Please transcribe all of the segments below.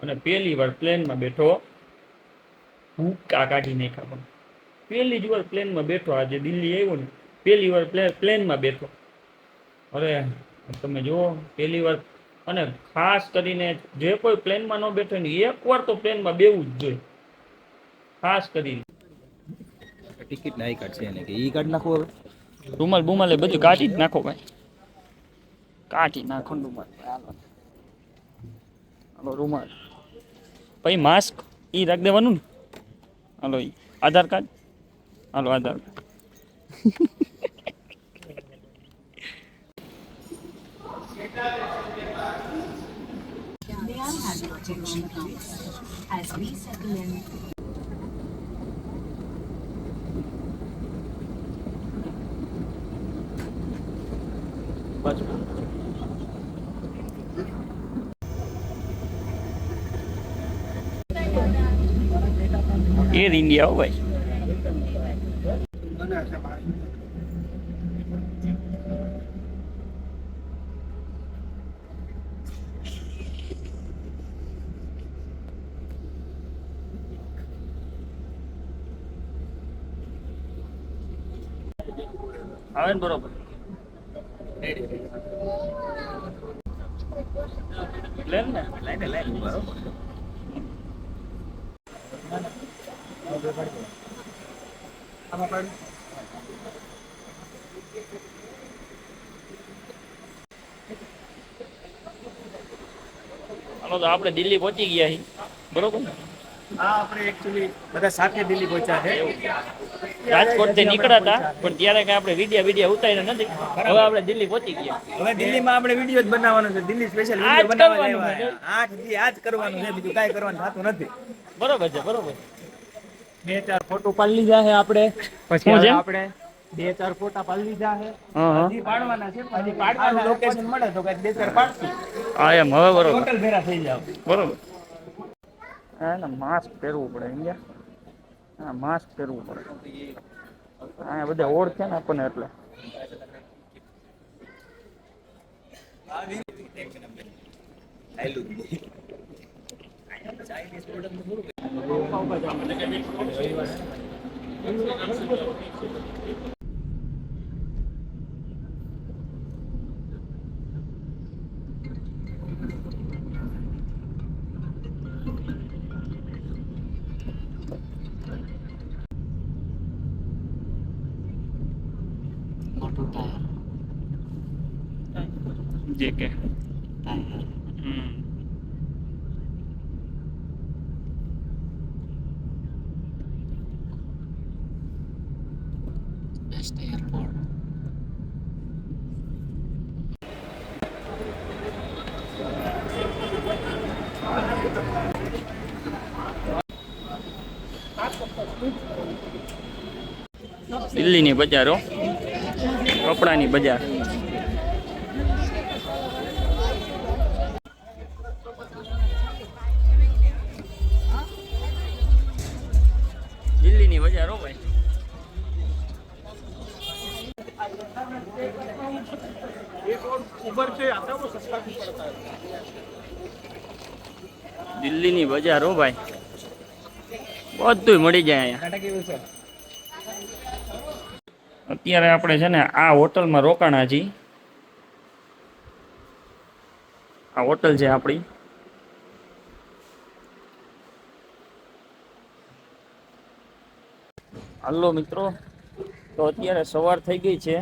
અને પહેલી વાર પ્લેનમાં બેઠો, ભૂકા કાઢી નાખ્યા. પણ પહેલી જ વાર પ્લેનમાં બેઠો, આજે દિલ્હી આવ્યો ને પહેલી વાર પ્લેનમાં બેઠો. અરે તમે જુઓ, પહેલી વાર. અને ખાસ કરીને જે કોઈ પ્લેનમાં ન બેઠો ને એક વાર તો પ્લેનમાં બેવું જ જોઈએ, ખાસ કરીને. ટિકિટ ના કાર્ડ છે એને કે ઈ કાર્ડ નાખો, હવે રૂમાલ બુમાલ એ બધું કાઢી જ નાખો ભાઈ, કાઢી નાખો રૂમાલ. હાલો રૂમાલ, પછી માસ્ક ઈ રાખ દેવાનું ને. હાલો ઈ આધાર કાર્ડ, હાલો આધાર કાર્ડ. એર ઇન્ડિયા હો ભાઈ. આવે ને બરોબર. પ્લેન ને લાઈને લાઈન બરોબર. હાલો તો આપણે દિલ્હી પહોંચી ગયા છીએ, બરોબર. હા, આપણે એકચ્યુઅલી બધા સાથે દિલ્હી પહોંચ્યા છે. રાજકોટ થી નીકળ્યા હતા, પણ ત્યારે કઈ આપણે વિડિયા ઉતાર્યા નથી. હવે આપણે દિલ્હી પહોંચી ગયા. હવે દિલ્હીમાં આપણે વિડીયો જ બનાવવાનો છે, દિલ્હી સ્પેશિયલ આજ વિડીયો બનાવવા કરવાનું છે. આવ્યા. 8 દી આજ કરવાનું છે, બીજું કાંઈ કરવાનું થતું નથી. બરોબર છે, બરોબર. 2-4 ફોટો પાડી લીધા છે આપણે, પછી શું હવે છે? આપણે 2-4 ફોટા પાડી લીધા છે. હા હા. હજી પાડવાના છે, હજી પાડવાનું લોકેશન મળે તો કઈક 2-4 પાડશું. હા એમ, હવે બરોબર. ટોટલ ભેરા થઈ જાવ. બરોબર. હા ને, માસ્ક પહેરવું પડે અહીંયા. હા, માસ્ક પહેરવું પડે. હા, બધા ઓળખે ને આપણને એટલે. જે કે દિલ્હીની બજારો, કપડાની બજાર. દિલ્હીની બજારો ભાઈ. દિલ્હીની બજારો ભાઈ, બધું મળી જાય અહીંયા. અત્યારે આપણે છે ને આ હોટલમાં રોકાણા છીએ. આ હોટલ છે આપણી. હાલો મિત્રો, તો અત્યારે સવાર થઈ ગઈ છે.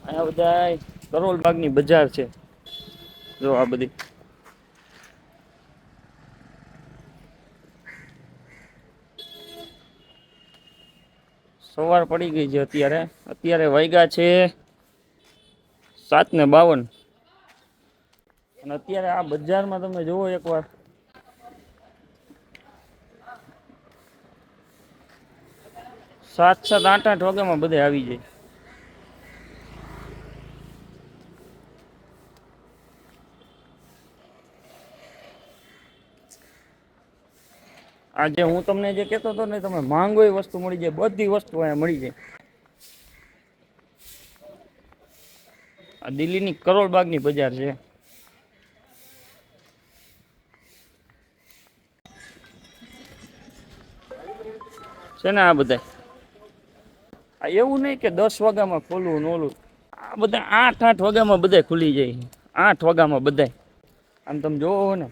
અહીંયા બધા કરોલબાગની બજાર છે, જો આ બધી. સવાર પડી ગઈ છે અત્યારે વાગ્યા છે 7:52. અને અત્યારે આ બજારમાં તમે જુઓ એકવાર, 7, 7, 8, 8 વાગ્યામાં બધે આવી જાય. આજે હું તમને જે કહેતો હતો ને, તમે માંગો એ વસ્તુ મળી જાય, બધી વસ્તુ અહીંયા મળી જાય. આ દિલ્હીની કરોલબાગની બજાર છે. છે ને આ બધા. આ એવું નહીં કે 10 વાગ્યામાં ખોલવું ને ઓલું. આ બધા 8 વાગ્યામાં બધા ખુલી જાય. 8 વાગ્યામાં બધા. આમ તમે જોવો ને.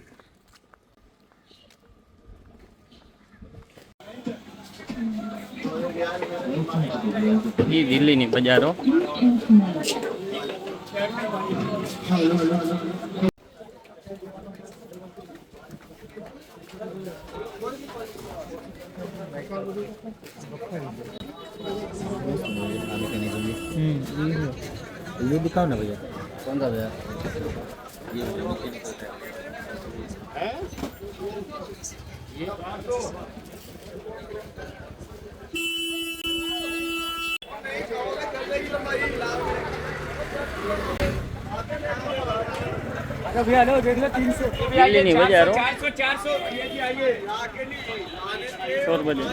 એ દિલ્હીની બજારો. ये दिखाओ ना भैया 15,000 भैया लो देख लो 300 दिल्लीની બજારો 400 ये जी आइए 100 બજે.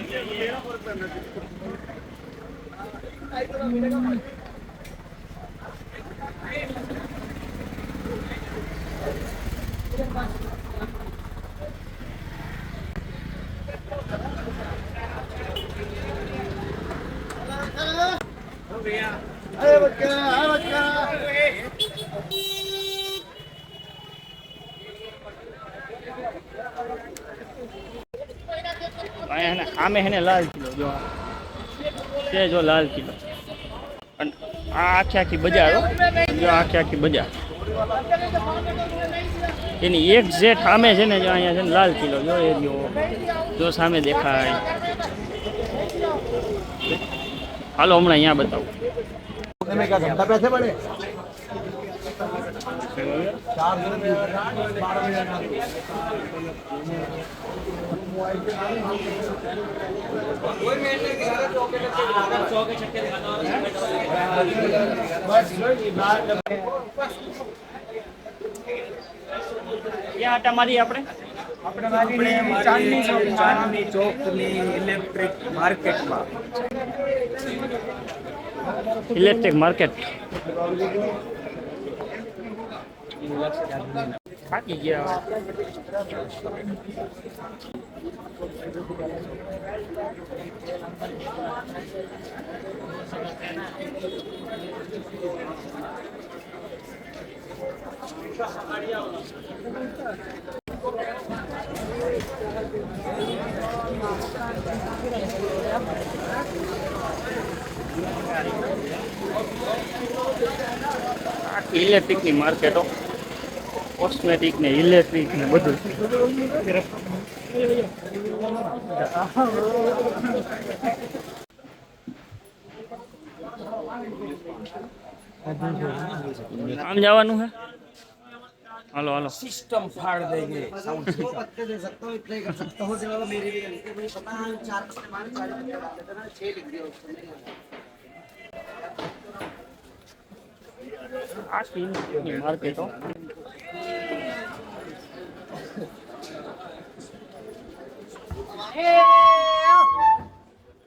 આમે હેને લાલ કિલો જો તે જો લાલ કિલો અને આ આખી બજાર જો આખી બજાર એની એક્ઝેક્ટ સામે છે ને જો અહીંયા છે ને લાલ કિલો જો એરિયો જો સામે દેખાય. હાલો હમણાં અહીંયા બતાવું. ક્યાં આટા મારી આપણે ચાંદની ચોકની ઇલેક્ટ્રિક માર્કેટમાં ઇલેક્ટ્રિક માર્કેટ. થાકી ગયા. ઇલેક્ટ્રિકની માર્કેટો કોસ્મેટિક ને ઇલેક્ટ્રિક ને બધું. આમ જવાનું છે. હાલો હાલો. सिस्टम फाड़ देंगे साउंड दे सकता हूँ इतना ही कर सकता हूँ चलो मेरी भी गलती मुझे पता है 4 से 6 लिख दिया उसने આ ઇલેક્ટ્રિકની માર્કેટો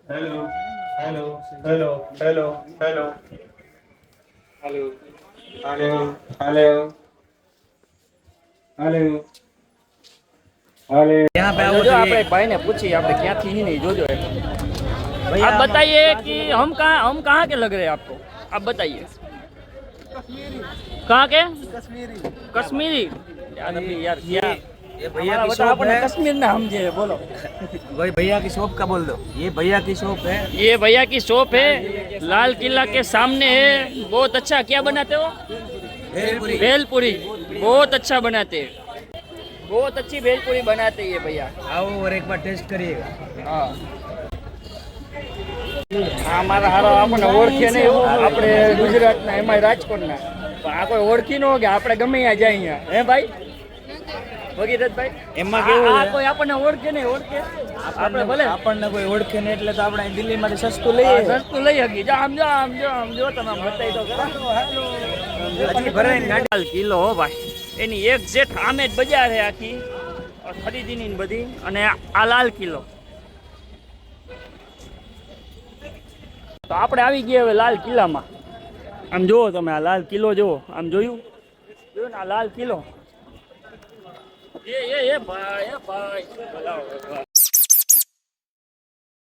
hello hello hello hello hello hello hello hello hello hello यहाँ पे आओ जो આપણે ભાઈને પૂછી આપણે ક્યાંથી હી નહીં જોજો એક. आप बताइए कि हम कहाँ के लग रहे हैं आपको. आप बताइए कहाँ के. कश्मीरी यार अभी यार क्या ये भैया की शॉप अपने है कश्मीर ना समझे बोलो. भाई भैया की शॉप का बोल दो ये भैया की शॉप है ये भैया की शॉप है लाल किला के सामने है. बहुत अच्छा क्या बनाते हो. भेलपुरी भेलपुरी बहुत अच्छा बनाते हैं. बहुत अच्छी भेलपुरी बनाते हैं ये भैया. आओ और एक बार टेस्ट करिएगा હા મારા હારો આપણને ઓળખે નહીં હો. આપણે ગુજરાતના એમાં રાજકોટના પણ આ કોઈ ઓળખી ન કે આપણે ગમે ત્યાં જાય અહીંયા હે ભાઈ ભગીરથભાઈ. એમાં કેવું આ છે? કોઈ આપણને ઓળખે નહીં ઓળખે આપણે ભલે આપણને કોઈ ઓળખે ને એટલે તો આપણે દિલ્હી માંથી સસ્તું લઈએ સસ્તું લઈ શકીએ. જો આમ જો આમ જો આમ જો તમે આમ બતાવી દો ખરા. હજી ભરાઈને ગાડી લાલ કિલ્લો હો ભાઈ એની એક્ઝેક્ટ સામે જ બજાર છે આખી ખરીદીની ને બધી. અને આ લાલ કિલ્લો તો આપણે આવી ગયા હવે લાલ કિલ્લામાં. આમ જુઓ તમે આ લાલ કિલ્લો જુઓ. આમ જોયું ને આ લાલ કિલ્લો એ ભાઈ બોલાવો.